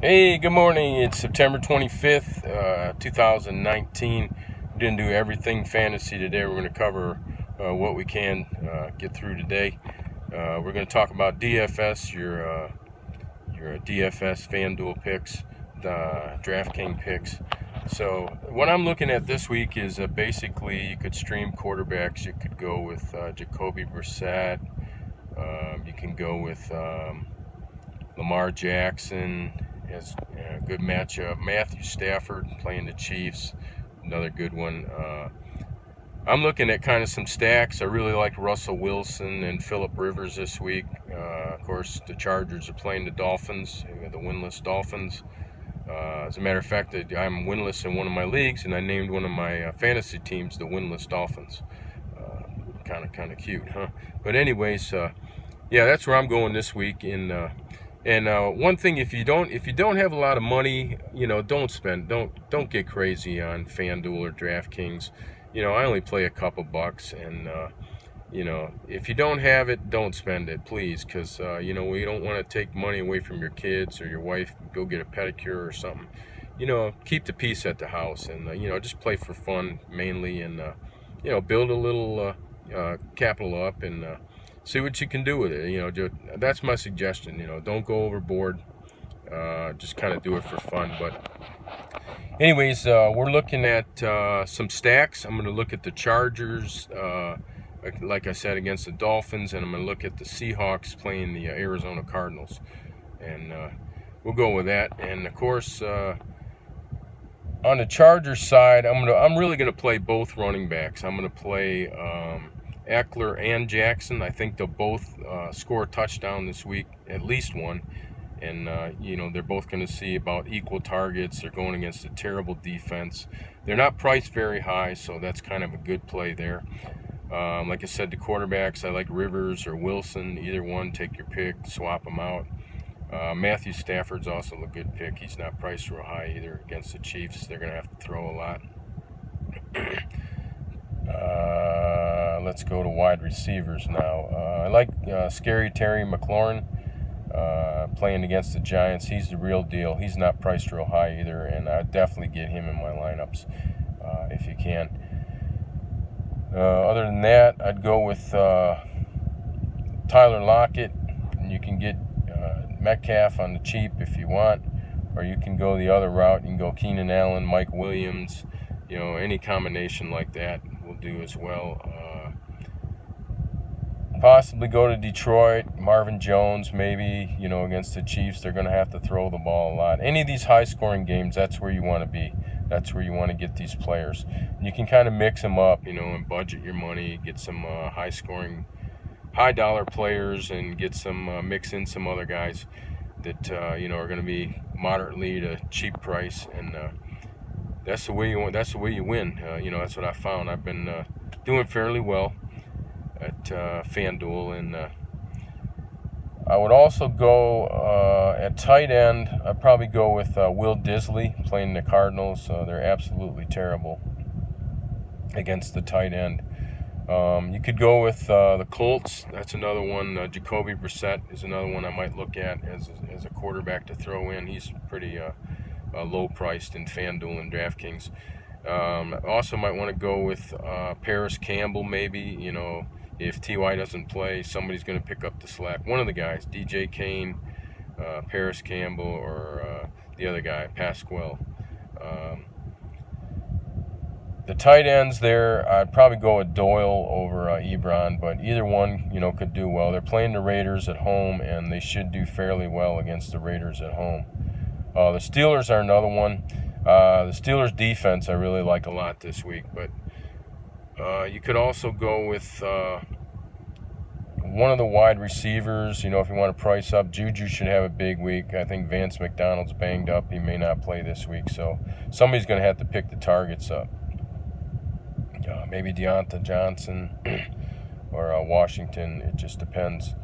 Hey, good morning. It's September 25th, 2019. We didn't do everything fantasy today. We're going to cover what we can get through today. We're going to talk about DFS, your DFS FanDuel picks, DraftKings picks. So what I'm looking at this week is basically you could stream quarterbacks. You could go with Jacoby Brissett. You can go with Lamar Jackson has a good matchup. Matthew Stafford playing the Chiefs, another good one. I'm looking at kind of some stacks. I really like Russell Wilson and Phillip Rivers this week. Of course, the Chargers are playing the Dolphins, the winless Dolphins. As a matter of fact, I'm winless in one of my leagues, and I named one of my fantasy teams the winless Dolphins. Kind of cute, huh? But anyways, yeah, that's where I'm going this week. And one thing, if you don't have a lot of money, don't get crazy on FanDuel or DraftKings. I only play a couple bucks, and if you don't have it, don't spend it, please, because we don't want to take money away from your kids or your wife. Go get a pedicure or something. Keep the peace at the house, and just play for fun mainly, and build a little capital up and. See what you can do with it. That's my suggestion. Don't go overboard. Just kind of do it for fun. But anyways, we're looking at some stacks. I'm going to look at the Chargers, like I said, against the Dolphins, and I'm going to look at the Seahawks playing the Arizona Cardinals, and we'll go with that. And of course, on the Chargers side, I'm really going to play both running backs. I'm going to play Eckler and Jackson. I think they'll both score a touchdown this week, at least one. And, they're both going to see about equal targets. They're going against a terrible defense. They're not priced very high, so that's kind of a good play there. Like I said, the quarterbacks, I like Rivers or Wilson. Either one, take your pick, swap them out. Matthew Stafford's also a good pick. He's not priced real high either against the Chiefs. They're going to have to throw a lot. Let's go to wide receivers now. I like Scary Terry McLaurin playing against the Giants. He's the real deal. He's not priced real high either, and I'd definitely get him in my lineups if you can. Other than that, I'd go with Tyler Lockett. You can get Metcalf on the cheap if you want, or you can go the other route. You can go Keenan Allen, Mike Williams, any combination like that will do as well. Possibly go to Detroit, Marvin Jones maybe, against the Chiefs. They're going to have to throw the ball a lot. Any of these high-scoring games, that's where you want to be. That's where you want to get these players. And you can kind of mix them up, and budget your money, get some high-scoring, high-dollar players, and get some mix in some other guys that are going to be moderately to cheap price, and that's the way you want. That's the way you win. That's what I found. I've been doing fairly well at FanDuel, and I would also go at tight end. I'd probably go with Will Disley playing the Cardinals. They're absolutely terrible against the tight end. You could go with the Colts. That's another one. Jacoby Brissett is another one I might look at as a quarterback to throw in. He's pretty low priced in FanDuel and DraftKings. Also might want to go with Paris Campbell maybe. If T.Y. doesn't play, somebody's going to pick up the slack. One of the guys, DJ Kane, Paris Campbell, or the other guy, Pasquale. The tight ends there, I'd probably go with Doyle over Ebron, but either one, could do well. They're playing the Raiders at home, and they should do fairly well against the Raiders at home. The Steelers are another one. The Steelers' defense I really like a lot this week, but you could also go with one of the wide receivers. If you want to price up, Juju should have a big week. I think Vance McDonald's banged up. He may not play this week, so somebody's going to have to pick the targets up. Maybe Deonta Johnson or Washington. It just depends.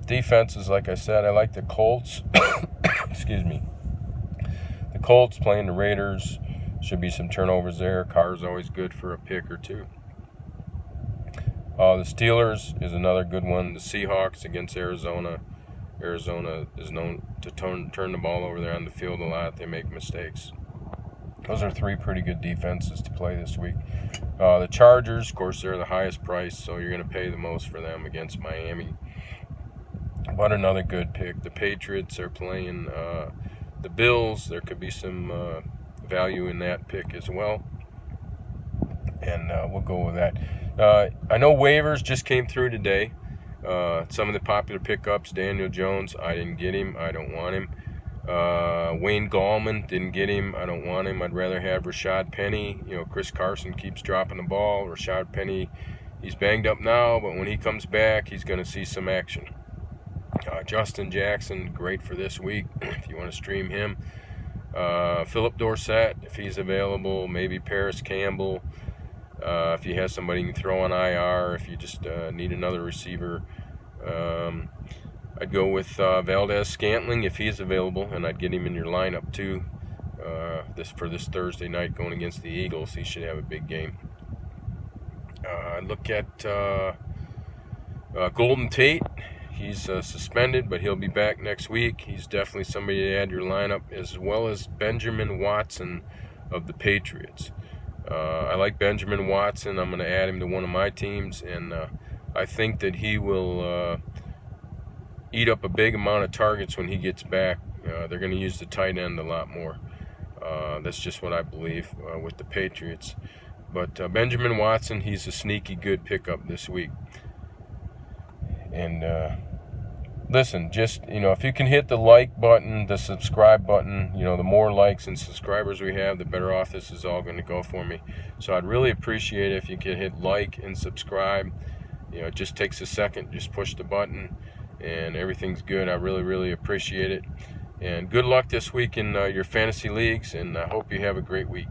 Defenses, like I said, I like the Colts. Excuse me. The Colts playing the Raiders. Should be some turnovers there. Carr's always good for a pick or two. The Steelers is another good one. The Seahawks against Arizona. Arizona is known to turn the ball over there on the field a lot. They make mistakes. Those are three pretty good defenses to play this week. The Chargers, of course, they're the highest price, so you're going to pay the most for them against Miami. But another good pick. The Patriots are playing the Bills. There could be some value in that pick as well. And we'll go with that. I know waivers just came through today. Some of the popular pickups, Daniel Jones, I didn't get him. I don't want him. Wayne Gallman, didn't get him. I don't want him. I'd rather have Rashad Penny. Chris Carson keeps dropping the ball. Rashad Penny, he's banged up now, but when he comes back, he's going to see some action. Justin Jackson, great for this week if you want to stream him. Philip Dorsett, if he's available. Maybe Paris Campbell, if you have somebody you can throw on IR, if you just need another receiver. I'd go with Valdez-Scantling if he's available, and I'd get him in your lineup too. For this Thursday night going against the Eagles, he should have a big game. I'd look at Golden Tate. He's suspended, but he'll be back next week. He's definitely somebody to add your lineup, as well as Benjamin Watson of the Patriots. I like Benjamin Watson. I'm going to add him to one of my teams, and I think that he will eat up a big amount of targets when he gets back. They're going to use the tight end a lot more. That's just what I believe with the Patriots. But Benjamin Watson, he's a sneaky good pickup this week. And listen, just, if you can hit the like button, the subscribe button, the more likes and subscribers we have, the better off this is all going to go for me. So I'd really appreciate it if you could hit like and subscribe. It just takes a second. Just push the button and everything's good. I really, really appreciate it. And good luck this week in your fantasy leagues, and I hope you have a great week.